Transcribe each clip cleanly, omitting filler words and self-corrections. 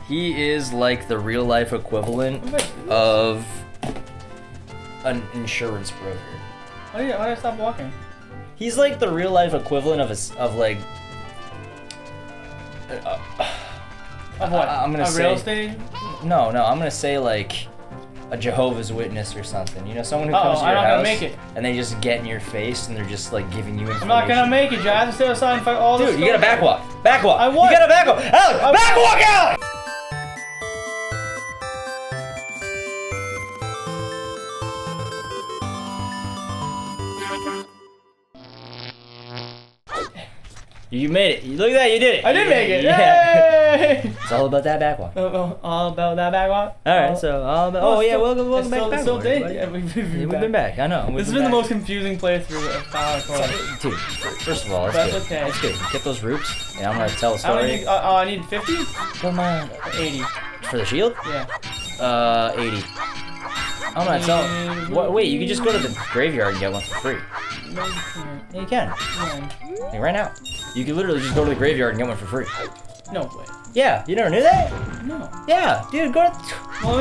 He is like the real life equivalent of an insurance broker. Why did I stop walking? He's like the real life equivalent of like. Of what? I'm gonna say real estate? No. I'm gonna say like a Jehovah's Witness or something. You know, someone who comes to your I'm not house gonna make it. and they just get in your face and they're just like giving you information. I'm not gonna make it, Joe. I have to stay outside and fight all this. Dude, you gotta backwalk. Backwalk. I want. You gotta backwalk. Alex, backwalk, Alex! You made it. Look at that, you did it. I did make it. Yeah. Yay! It's all about that backwalk. All about that backwalk. Alright, so all about. Oh, yeah, welcome back. It's still day. Yeah, We've we've been back. I know. This has been the most confusing playthrough of PowerCord. Dude, first of all, That's good. okay. That's good. Get those roots, and I'm gonna tell a How many? story. I need 50? Come on. 80. For the shield? Yeah. 80. I'm gonna tell. What? Wait, you can just go to the graveyard and get one for free. No, you can't. Yeah, you can. When? Like right now. You can literally just go to the graveyard and get one for free. No way. Yeah, you never knew that? No. Yeah, dude, go to. Well,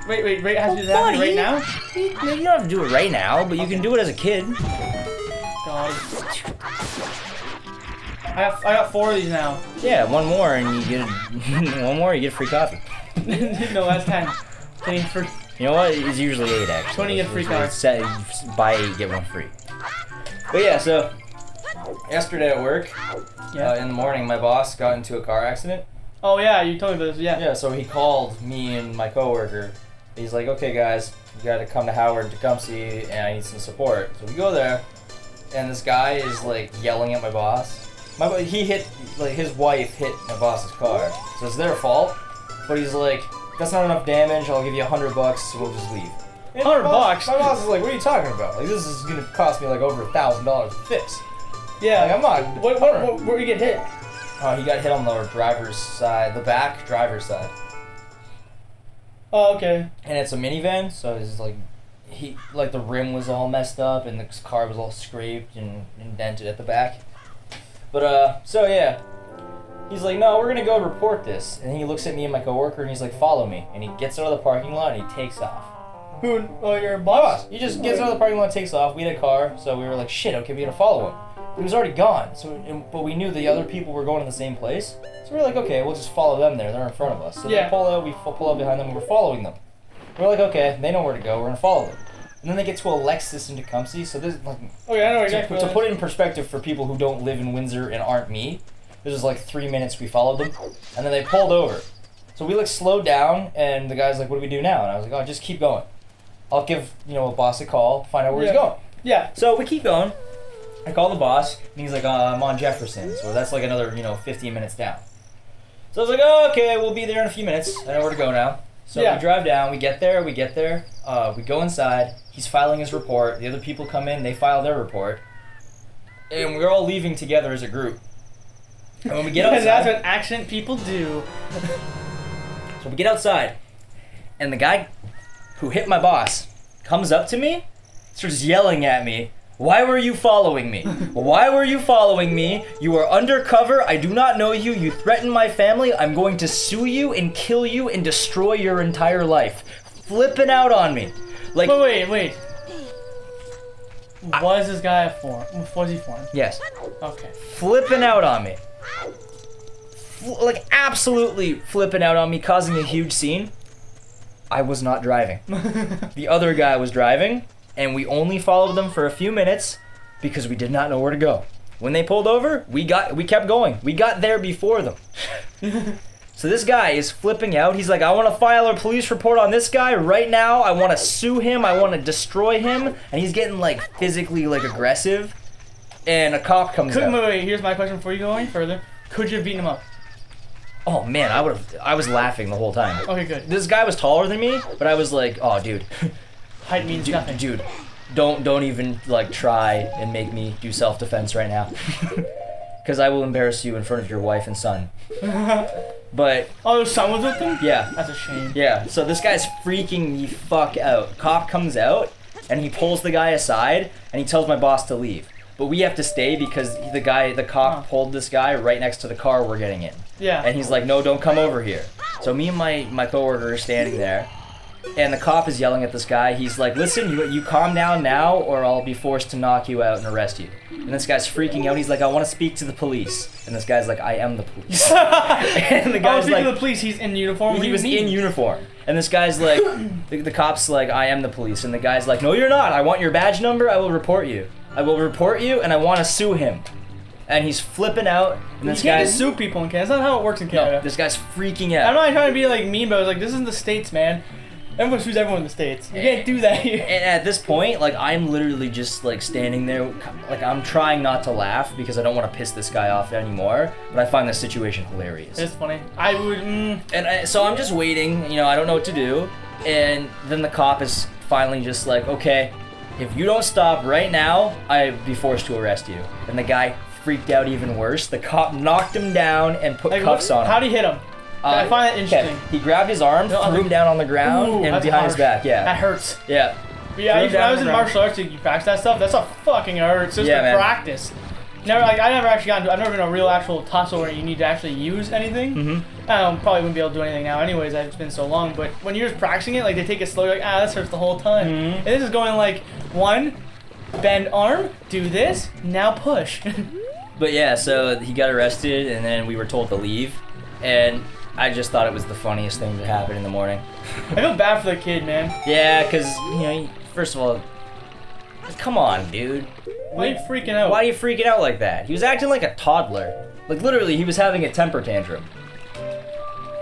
wait. Has to do that right now? You don't have to do it right now, but you can do it as a kid. God. I got 4 of these now. Yeah, one more and you get one more, you get free coffee. No, that's 10. Getting free. You know what? It's usually 8 actually. 20 get free cards. Buy 8, get 1 free. But yeah, so yesterday at work, in the morning, my boss got into a car accident. Oh yeah, you told me about this. Yeah. Yeah, so he called me and my coworker. He's like, "Okay, guys, you got to come to Howard Tecumseh, and I need some support." So we go there, and this guy is like yelling at my boss. He hit, like, his wife hit my boss's car, so it's their fault. But he's like, "That's not enough damage. I'll give you $100. We'll just leave." And $100? My boss is like, "What are you talking about? Like, this is gonna cost me like over $1,000 to fix." Yeah. Like, I'm not. Where you get hit? He got hit on the driver's side, the back driver's side. Oh, okay. And it's a minivan, so it's like, the rim was all messed up and the car was all scraped and indented at the back. But, so yeah. He's like, "No, we're gonna go report this." And he looks at me and my coworker and he's like, "Follow me." And he gets out of the parking lot and he takes off. Who? Oh, your My boss? boss. He just gets out of the parking lot and takes off. We had a car, so we were like, "Shit, okay, we gotta follow him." He was already gone, but we knew the other people were going to the same place. So we were like, "Okay, we'll just follow them there. They're in front of us." So Yeah. they pull out, we pull up behind them, and we're following them. We're like, "Okay, they know where to go. We're gonna follow them." And then they get to a Lexus in Tecumseh. So this, like, Oh yeah, I know exactly. to put it in perspective for people who don't live in Windsor and aren't me, this was like 3 minutes we followed them, and then they pulled over. So we like slowed down, and the guy's like, "What do we do now?" And I was like, "Oh, just keep going. I'll give a boss a call, find out where he's going." Yeah. So we keep going. I call the boss, and he's like, "I'm on Jefferson," so that's like another 15 minutes down. So I was like, "Oh, okay, we'll be there in a few minutes. I know where to go now." So Yeah. we drive down. We get there. We go inside. He's filing his report. The other people come in. They file their report, and we're all leaving together as a group. And when we get outside, that's what accent people do. so we get outside, and the guy who hit my boss comes up to me, starts yelling at me. "Why were you following me? Why were you following me? You are undercover. I do not know you. You threaten my family. I'm going to sue you and kill you and destroy your entire life." Flipping out on me. Like, Wait. What is this guy for? What is he for? yes. Okay. Flipping out on me. Like, absolutely flipping out on me, causing a huge scene. I was not driving. The other guy was driving, and we only followed them for a few minutes because we did not know where to go. When they pulled over, we kept going. We got there before them. So this guy is flipping out. He's like, "I want to file a police report on this guy right now. I want to sue him. I want to destroy him." And he's getting like physically like aggressive. And a cop comes out. Wait, here's my question before you go any further. Could you have beaten him up? Oh man, I was laughing the whole time. Okay, good. This guy was taller than me, but I was like, "Oh dude, Height means nothing. dude, don't even like try and make me do self-defense right now." Because I will embarrass you in front of your wife and son. But Oh, the son was with him? yeah, That's a shame. yeah. So this guy's freaking the fuck out. Cop comes out and he pulls the guy aside and he tells my boss to leave. but we have to stay because the cop pulled this guy right next to the car we're getting in. Yeah. And he's like, no, don't come over here. So me and my coworker are standing there, and the cop is yelling at this guy. He's like, listen, you calm down now, or I'll be forced to knock you out and arrest you. And this guy's freaking out. He's like, I want to speak to the police. And this guy's like, I am the police. And the guy's speak like, to the police. He's in uniform. he was in uniform. And this guy's like, the cop's like, I am the police. And the guy's like, no, you're not. I want your badge number. I will report you. I will report you, and I want to sue him. And he's flipping out. And this you can't guy's just sue people in Canada. That's not how it works in Canada. no, this guy's freaking out. I'm not trying to be like mean, but I was like, this is the States, man. Everyone sues everyone in the States. You can't do that here. And at this point, like, I'm literally just like standing there, like, I'm trying not to laugh because I don't want to piss this guy off anymore. But I find the situation hilarious. It's funny. I would. So I'm just waiting. You know, I don't know what to do. And then the cop is finally just like, okay, if you don't stop right now, I'd be forced to arrest you. And the guy freaked out even worse. The cop knocked him down and put cuffs on him. How'd he hit him? I find that interesting. He grabbed his arm, threw him down on the ground, and behind his back. Yeah. That hurts. Yeah. Yeah, when I was in martial arts, you practice that stuff. That's a fucking hurts. Just to practice. Never, like, I never actually I've never been a real actual tussle where you need to actually use anything. Mm-hmm. I probably wouldn't be able to do anything now anyways, it's been so long, but when you're just practicing it, like, they take it slow, you're like, this hurts the whole time. Mm-hmm. And this is going like, 1, bend arm, do this, now push. But yeah, so he got arrested, and then we were told to leave, and I just thought it was the funniest thing to happen in the morning. I feel bad for the kid, man. Yeah, because, you know, first of all, come on, dude. Why are you freaking out? Why are you freaking out like that? He was acting like a toddler. Like, literally, he was having a temper tantrum.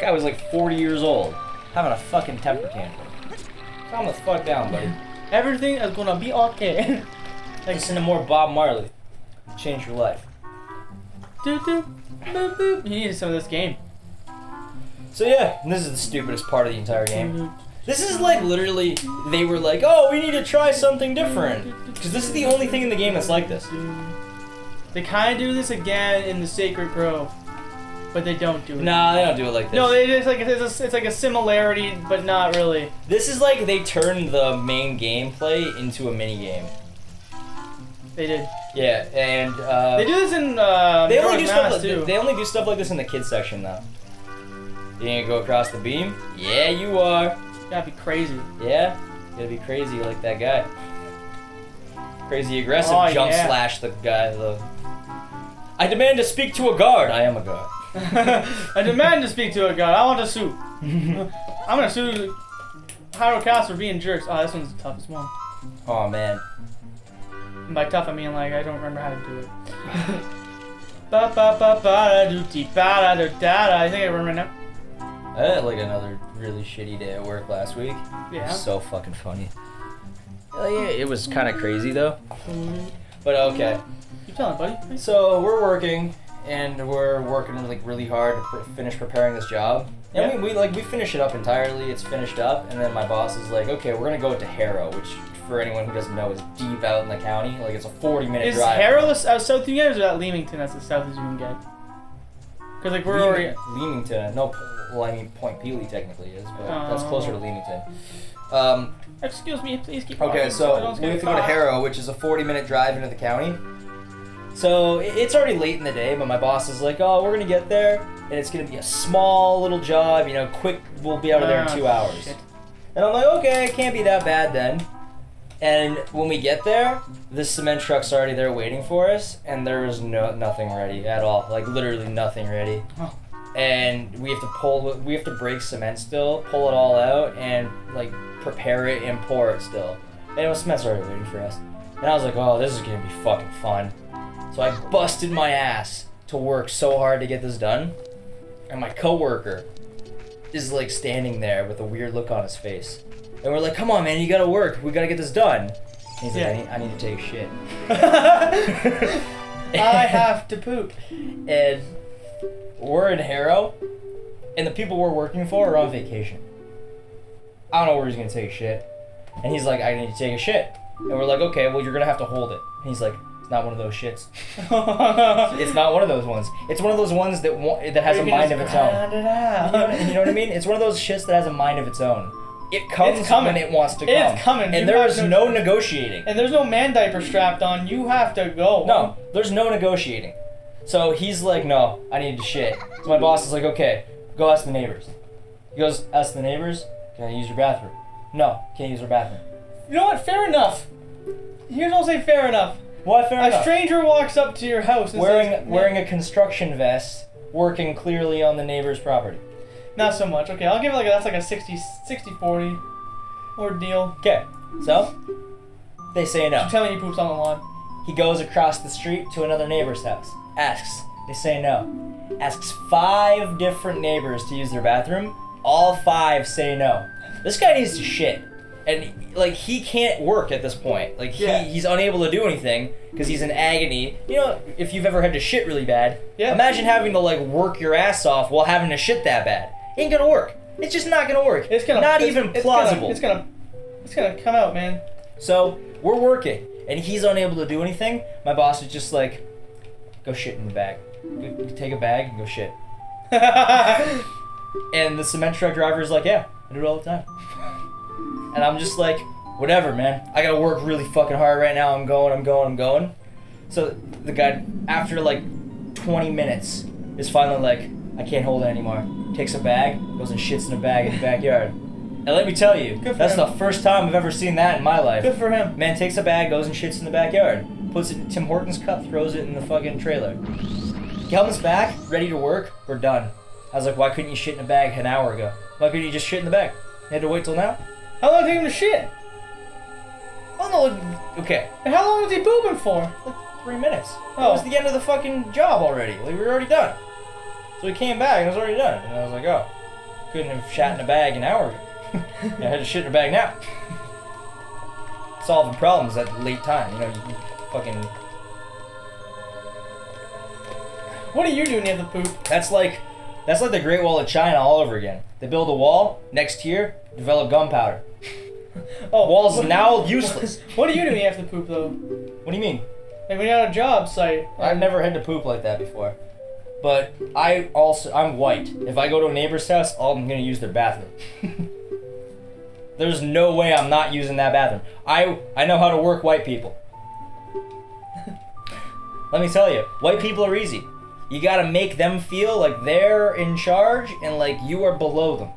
Guy was like 40 years old, having a fucking temper tantrum. Calm the fuck down, buddy. Everything is gonna be okay. Like, listen to more Bob Marley. Change your life. Doop, doop, boop, boop. You need some of this game. So yeah, this is the stupidest part of the entire game. This is like literally, they were like, oh, we need to try something different. Because this is the only thing in the game that's like this. They kind of do this again in the Sacred Grove, but they don't do it. Nah, they don't do it like this. No, it's like a similarity, but not really. This is like they turned the main gameplay into a mini game. They did. Yeah, and they do this in they only do stuff. too. They only do stuff like this in the kids section though. You gonna go across the beam? Yeah, you are. You gotta be crazy. Yeah, you gotta be crazy like that guy. Crazy aggressive jump slash the guy. I demand to speak to a guard. I am a guard. I demand to speak to a guard. I want to sue. I'm gonna sue Hyrule Castle for being jerks. Oh, this one's the toughest one. Oh man. And by tough, I mean like I don't remember how to do it. Ba ba ba ba do ti ba da da da. I think I remember now. I had like another really shitty day at work last week. Yeah. It was so fucking funny. Yeah, it was kind of crazy though. But okay. Keep telling, buddy. So we're working, and we're working like really hard to finish preparing this job. And we finish it up entirely. It's finished up, and then my boss is like, okay, we're gonna go to Harrow, which for anyone who doesn't know is deep out in the county. Like it's a 40-minute drive. Is Harrow south you get, or is that Leamington that's as south as you can get? Because like we're already Leamington. No, well I mean Point Pelee technically is, but that's closer to Leamington. Excuse me, please keep Okay, walking, so I don't we have get to go to caught. Harrow, which is a 40-minute drive into the county. So it's already late in the day, but my boss is like, oh, we're going to get there, and it's going to be a small little job, you know, quick, we'll be out of there in 2 hours. Shit. And I'm like, okay, it can't be that bad then. And when we get there, the cement truck's already there waiting for us, and there is nothing ready at all. Like, literally nothing ready. Oh. And we have to break cement still, pull it all out, and, like, prepare it and pour it still. And cement's already waiting for us. And I was like, oh, this is gonna be fucking fun. So I busted my ass to work so hard to get this done. And my coworker is like standing there with a weird look on his face. And we're like, come on, man, you gotta work. We gotta get this done. And he's like, I need to take a shit. I have to poop. And we're in Harrow, and the people we're working for are on vacation. I don't know where he's gonna take a shit. And he's like, I need to take a shit. And we're like, okay, well, you're gonna have to hold it. And he's like, it's not one of those shits. It's not one of those ones. It's one of those ones that has a mind of its own. You know what I mean? It's one of those shits that has a mind of its own. It comes when it wants to come. It's coming. And there is no negotiating. And there's no man diaper strapped on. You have to go. No, there's no negotiating. So he's like, no, I need to shit. So my boss is like, okay, go ask the neighbors. He goes, ask the neighbors, can I use your bathroom? No, can't use our bathroom. You know what? Fair enough. Here's what I'll say fair enough. What fair enough? A stranger walks up to your house and wearing a construction vest, working clearly on the neighbor's property. Not so much. Okay, I'll give it that's like a 60-40 ordeal. Okay, so they say no. She's telling you poops on the lawn. He goes across the street to another neighbor's house. Asks. They say no. Asks 5 different neighbors to use their bathroom. All 5 say no. This guy needs to shit. And, like, he can't work at this point. Like, he's unable to do anything because he's in agony. You know, if you've ever had to shit really bad, imagine having to, like, work your ass off while having to shit that bad. Ain't gonna work. It's just not gonna work. It's not even plausible. It's gonna come out, man. So, we're working, and he's unable to do anything. My boss is just like, go shit in the bag. Go take a bag and go shit. And the cement truck driver is like, yeah, I do it all the time. And I'm just like, whatever, man. I gotta work really fucking hard right now. I'm going. So the guy, after like 20 minutes, is finally like, I can't hold it anymore. Takes a bag, goes and shits in a bag in the backyard. And let me tell you, that's the first time I've ever seen that in my life. Good for him. Man takes a bag, goes and shits in the backyard. Puts it in Tim Hortons cup, throws it in the fucking trailer. Comes back, ready to work, we're done. I was like, why couldn't you shit in a bag an hour ago? Why couldn't you just shit in the bag? You had to wait till now? How long did it take him to shit? Oh no, okay. And how long was he pooping for? Like 3 minutes. Oh. It was the end of the fucking job already. Like, we were already done. So he came back and it was already done. And I was like, oh, couldn't have shat in a bag an hour ago. I had to shit in a bag now. Solving problems at a late time, you know, you fucking... What are you doing near the poop? That's like the Great Wall of China all over again. They build a wall, next year, develop gunpowder. Wall's now useless. What are you doing after poop, though? What do you mean? Like when you're at a job site. I've never had to poop like that before. But I'm white. If I go to a neighbor's house, I'm gonna use their bathroom. There's no way I'm not using that bathroom. I know how to work white people. Let me tell you, white people are easy. You gotta make them feel like they're in charge and like you are below them.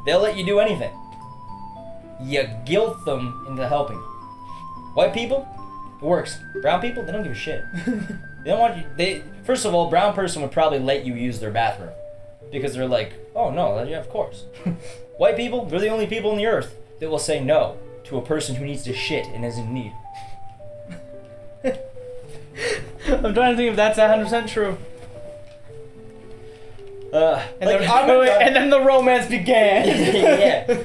They'll let you do anything. You guilt them into helping. White people, it works. Brown people, they don't give a shit. They don't want you. First of all, brown person would probably let you use their bathroom because they're like, oh no, yeah, of course. White people, they're the only people on the earth that will say no to a person who needs to shit and is in need. I'm trying to think if that's 100% true. And then the romance began. Yeah,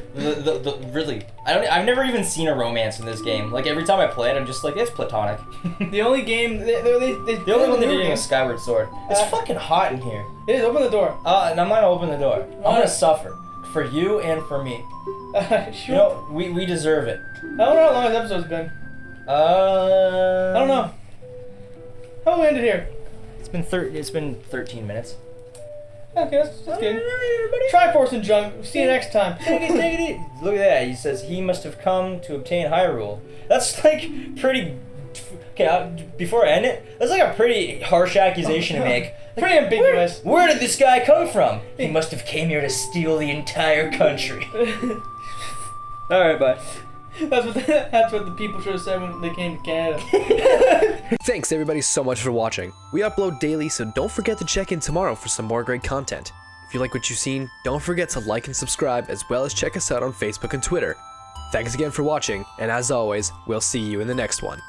really. I've never even seen a romance in this game. Like every time I play it, I'm just like, it's platonic. The only game, the only one they're doing is Skyward Sword. It's fucking hot in here. It is. Open the door. And I'm gonna open the door. I'm gonna suffer for you and for me. Sure. You know, we deserve it. I don't know how long this episode's been. I don't know. How will we end it here? It's been 13 minutes. Okay, that's good. Triforce and junk. See you next time. Take it easy. Look at that. He says he must have come to obtain Hyrule. That's like pretty. Okay, before I end it, that's like a pretty harsh accusation to make. Like, pretty ambiguous. Where did this guy come from? He must have came here to steal the entire country. All right, bye. That's what the people should have said when they came to Canada. Thanks everybody so much for watching. We upload daily, so don't forget to check in tomorrow for some more great content. If you like what you've seen, don't forget to like and subscribe, as well as check us out on Facebook and Twitter. Thanks again for watching, and as always, we'll see you in the next one.